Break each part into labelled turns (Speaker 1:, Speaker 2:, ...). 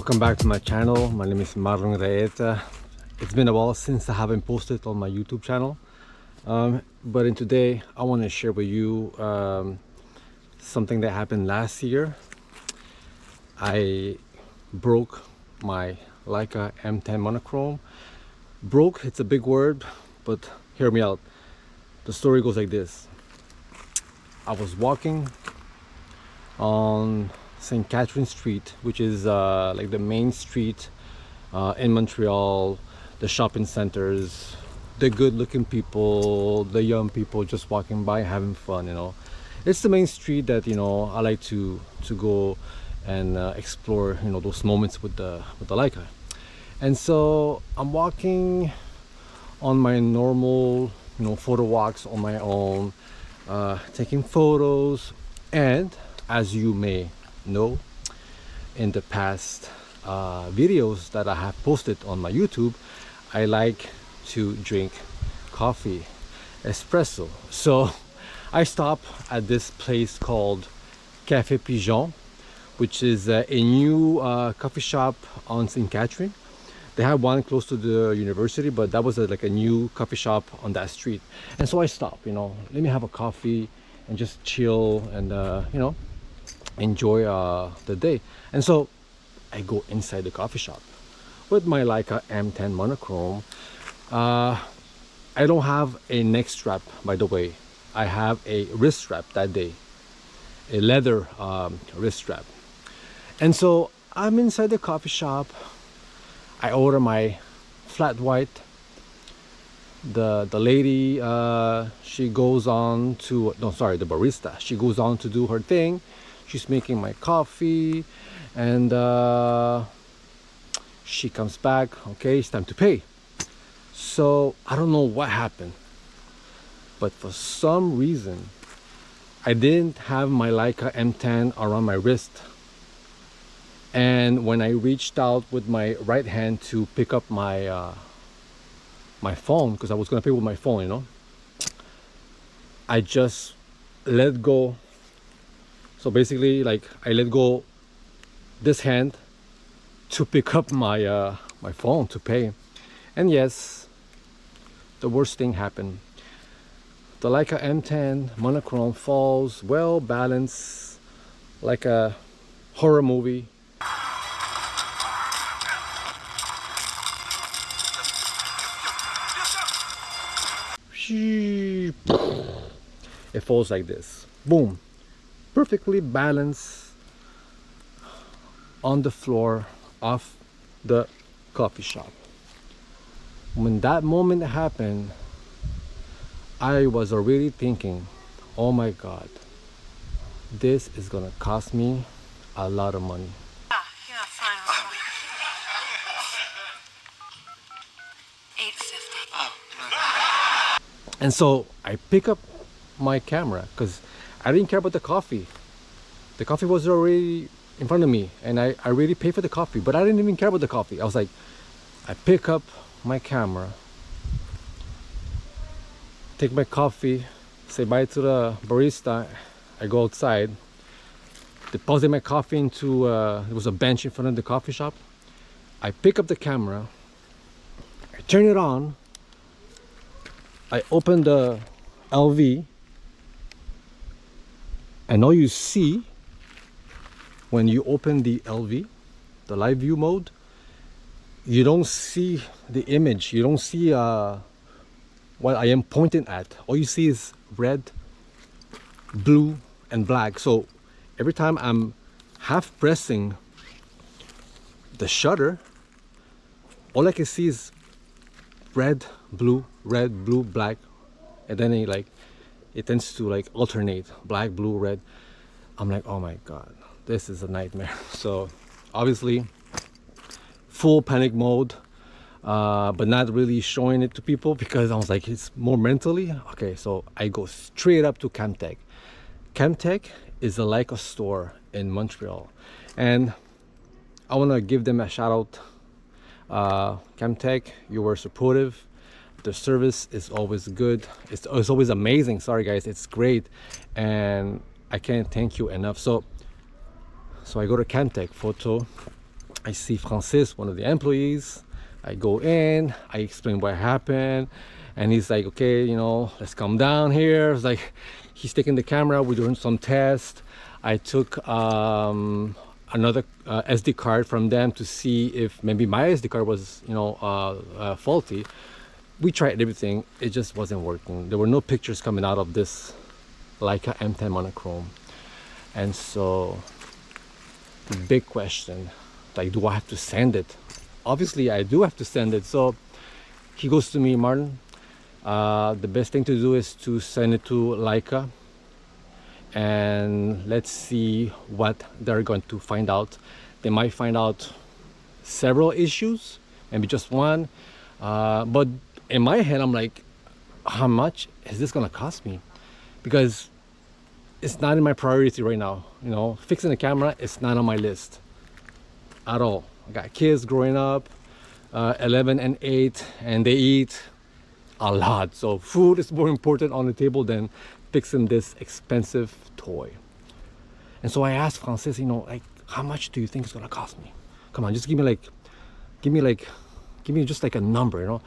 Speaker 1: Welcome back to my channel. My name is Marlon Iraheta. It's been a while since I haven't posted on my YouTube channel, but in today I want to share with you something that happened last year. I broke my Leica M10 Monochrom. Broke, it's a big word, but hear me out. The story goes like this. I was walking on St. Catherine Street, which is like the main street in Montreal, the shopping centers, the good looking people, the young people just walking by having fun, you know. It's the main street that, you know, I like to go and explore, you know, those moments with the Leica. And so I'm walking on my normal, you know, photo walks on my own, taking photos. And as you may know, in the past videos that I have posted on my YouTube, I like to drink coffee, espresso. So I stop at this place called Cafe Pigeon, which is a new coffee shop on St. Catherine. They have one close to the university, but that was like a new coffee shop on that street. And so I stop, you know, let me have a coffee and just chill and you know, enjoy the day. And so I go inside the coffee shop with my Leica M10 Monochrom. I don't have a neck strap, by the way. I have a wrist strap that day, a leather wrist strap. And so I'm inside the coffee shop. I order my flat white. The lady, she goes on to, no, sorry, the barista, she goes on to do her thing. She's making my coffee, and she comes back. Okay, it's time to pay. So I don't know what happened, but for some reason I didn't have my Leica M10 around my wrist. And when I reached out with my right hand to pick up my my phone, because I was gonna pay with my phone, you know, I just let go. So basically, like, I let go this hand to pick up my my phone to pay. And yes, the worst thing happened. The Leica M10 Monochrom falls well balanced like a horror movie. It falls like this. Boom. Perfectly balanced on the floor of the coffee shop. When that moment happened, I was already thinking, oh my God, this is gonna cost me a lot of money.
Speaker 2: Yeah, fine. $8.50.
Speaker 1: And so I pick up my camera because I didn't care about the coffee. The coffee was already in front of me, and I already paid for the coffee, but I didn't even care about the coffee. I was like, I pick up my camera, take my coffee, say bye to the barista. I go outside, deposit my coffee into there was a bench in front of the coffee shop. I pick up the camera, I turn it on, I open the LV, and all you see when you open the LV, the live view mode, you don't see the image. You don't see what I am pointing at. All you see is red, blue, and black. So every time I'm half pressing the shutter, all I can see is red, blue, black, and then it tends to like alternate black, blue, red. I'm like, oh my God, this is a nightmare. So obviously full panic mode, but not really showing it to people because I was like, it's more mentally. Okay, so I go straight up to Camtec. Camtec is a Leica store in Montreal, and I want to give them a shout out. Camtec, you were supportive. The service is always good. It's always amazing. Sorry guys, it's great, and I can't thank you enough. So I go to Camtec Photo, I see Francis, one of the employees. I go in, I explain what happened, and he's like, okay, you know, let's calm down here. It's like, he's taking the camera, we're doing some tests. I took another SD card from them to see if maybe my SD card was, you know, faulty. We tried everything, it just wasn't working. There were no pictures coming out of this Leica M10 Monochrom. And so the big question, like, do I have to send it? Obviously I do have to send it. So he goes to me, Marlon, the best thing to do is to send it to Leica, and let's see what they're going to find out. They might find out several issues, maybe just one, but in my head I'm like, how much is this gonna cost me? Because it's not in my priority right now. You know, fixing the camera is not on my list at all. I got kids growing up, 11 and 8, and they eat a lot. So food is more important on the table than fixing this expensive toy. And so I asked Francis, you know, like, how much do you think it's gonna cost me? Come on, just give me just like a number, you know?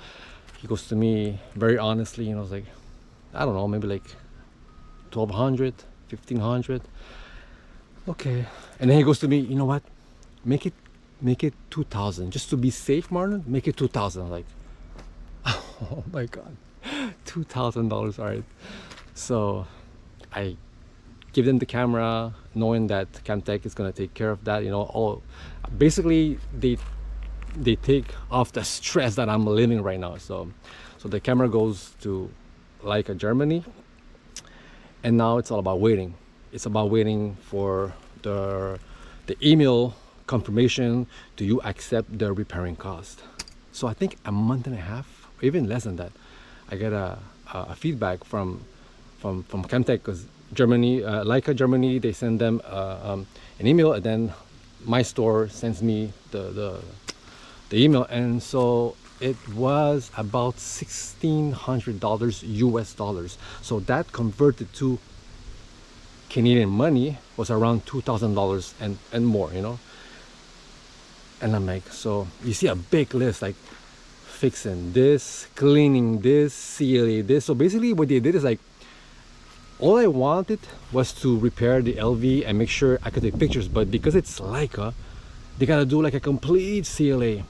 Speaker 1: He goes to me very honestly, you know, it's like, I don't know, maybe like 1,200, 1,500. Okay. And then he goes to me, you know what? Make it 2,000 just to be safe, Marlon. Make it 2,000. I'm like, oh my God, $2,000. All right. So I give them the camera, knowing that Camtec is gonna take care of that. You know, all basically they take off the stress that I'm living right now. So the camera goes to Leica Germany, and now it's all about waiting. It's about waiting for the email confirmation. Do you accept the repairing cost? So I think a month and a half, or even less than that, I get a feedback from Camtec, because Germany, Leica Germany, they send them an email, and then my store sends me the email. And so it was about $1,600 US dollars. So that converted to Canadian money was around $2,000 and more, you know. And I'm like, so you see a big list, like fixing this, cleaning this, CLA this. So basically what they did is like, all I wanted was to repair the LV and make sure I could take pictures, but because it's Leica, they gotta do like a complete CLA,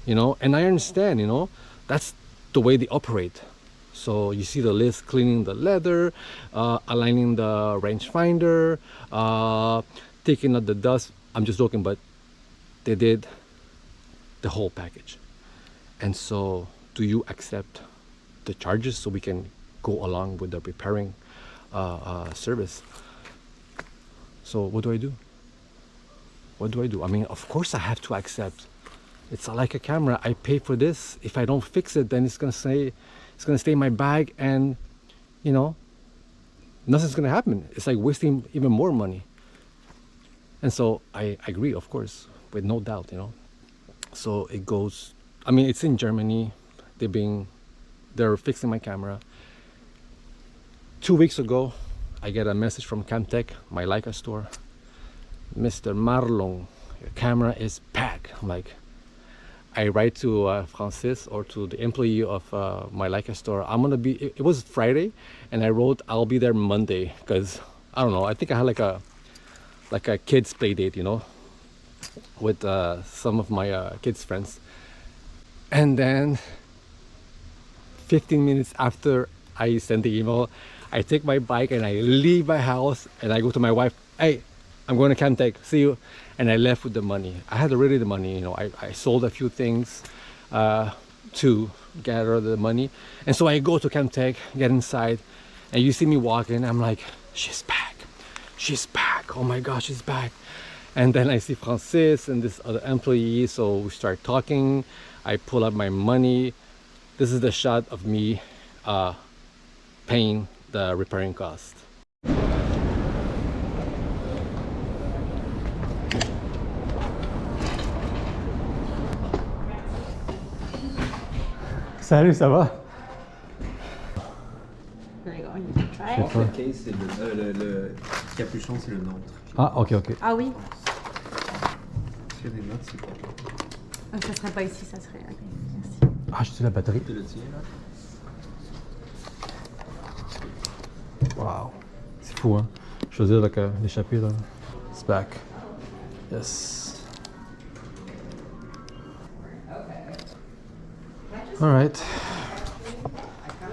Speaker 1: you know. And I understand, you know, that's the way they operate. So you see the list: cleaning the leather, aligning the rangefinder, taking out the dust. I'm just joking, but they did the whole package. And so, do you accept the charges so we can go along with the repairing service? So what do I do? What do I do? I mean, of course I have to accept. It's like a camera. I pay for this. If I don't fix it, then it's gonna stay in my bag, and you know, nothing's gonna happen. It's like wasting even more money. And so I agree, of course, with no doubt, you know. So it goes. I mean, it's in Germany. They're fixing my camera. 2 weeks ago, I get a message from Camtec, my Leica store. Mr. Marlon, your camera is back. I'm like, I write to Francis, or to the employee of my Leica store. I'm gonna be. It was Friday, and I wrote I'll be there Monday, because I don't know. I think I had like a kids play date, you know, with some of my kids' friends. And then 15 minutes after I send the email, I take my bike and I leave my house, and I go to my wife. Hey, I'm going to Camtec, see you. And I left with the money. I had already the money, you know. I sold a few things to gather the money. And so I go to Camtec, get inside, and you see me walking. I'm like, she's back. She's back. Oh my gosh, she's back. And then I see Francis and this other employee. So we start talking. I pull out my money. This is the shot of me paying the repairing cost. Salut, ça va?
Speaker 2: There you go, you can try it.
Speaker 3: Le case, c'est le capuchon, c'est le nôtre.
Speaker 1: Ah, ok.
Speaker 2: Ah oui.
Speaker 3: S'il y a des notes, c'est bon.
Speaker 2: Ça serait pas ici, ça serait. Ok, merci.
Speaker 1: Ah, je suis la batterie.
Speaker 3: Tu le tiens là?
Speaker 1: Wow. C'est fou, hein? Je veux dire, like, l'échappée, là. It's back. Yes. All right.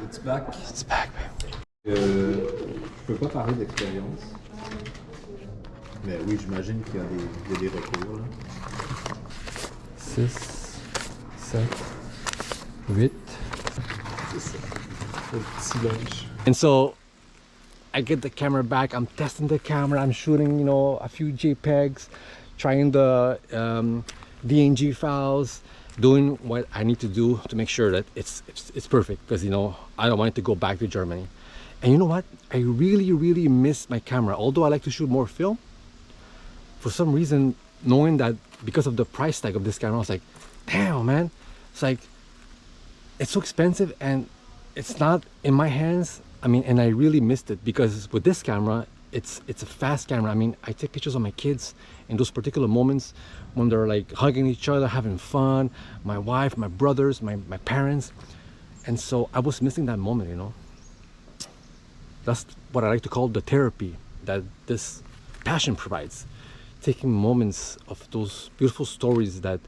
Speaker 3: It's back.
Speaker 1: It's back, babe.
Speaker 3: Je peux pas parler d'expérience. Mais oui, j'imagine qu'il y a des recours. Là.
Speaker 1: 6, 7, 8.
Speaker 3: C'est ça. Le petit lunch.
Speaker 1: And so I get the camera back. I'm testing the camera. I'm shooting, you know, a few JPEGs, trying the DNG files, doing what I need to do to make sure that it's perfect, because you know I don't want it to go back to Germany. And you know what? I really miss my camera. Although I like to shoot more film, for some reason, knowing that because of the price tag of this camera, I was like, damn, man, it's like it's so expensive and it's not in my hands. I mean, and I really missed it, because with this camera, it's a fast camera. I mean, I take pictures of my kids in those particular moments when they're like hugging each other, having fun, my wife, my brothers, my parents. And so I was missing that moment, you know. That's what I like to call the therapy that this passion provides. Taking moments of those beautiful stories that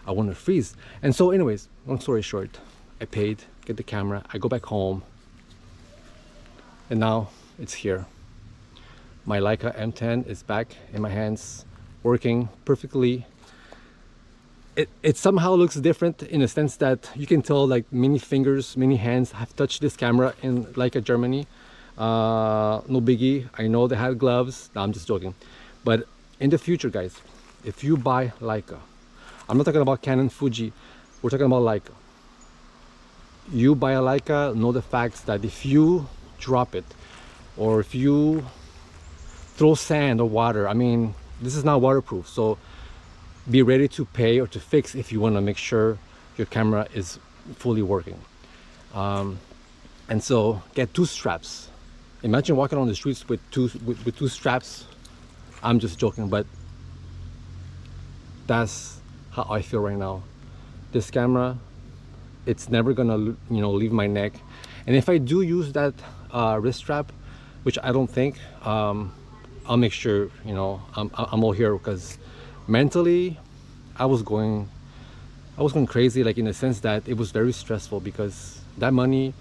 Speaker 1: I want to freeze. And so anyways, long story short, I paid, get the camera, I go back home, and now it's here. My Leica M10 is back in my hands, working perfectly. It somehow looks different in the sense that you can tell like many fingers, many hands have touched this camera in Leica Germany. No biggie. I know they had gloves. No, I'm just joking. But in the future, guys, if you buy Leica, I'm not talking about Canon, Fuji, we're talking about Leica. You buy a Leica, know the facts that if you drop it, or if you throw sand or water, I mean, this is not waterproof, so be ready to pay or to fix if you want to make sure your camera is fully working. And so get two straps. Imagine walking on the streets with two straps. I'm just joking, but that's how I feel right now. This camera, it's never gonna, you know, leave my neck. And if I do use that wrist strap, which I don't think, I'll make sure, you know, I'm all here, because mentally I was going crazy, like in the sense that it was very stressful, because that money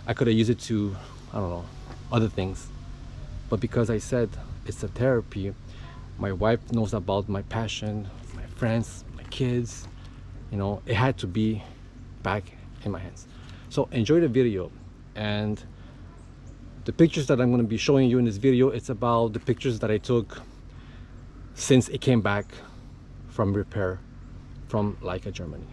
Speaker 1: I could have used it to, I don't know, other things. But because I said it's a therapy, my wife knows about my passion, my friends, my kids, you know, it had to be back in my hands. So enjoy the video, and the pictures that I'm going to be showing you in this video, it's about the pictures that I took since it came back from repair from Leica Germany.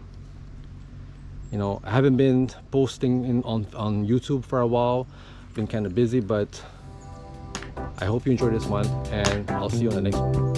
Speaker 1: You know, I haven't been posting on YouTube for a while, been kind of busy, but I hope you enjoy this one, and I'll see you on the next one.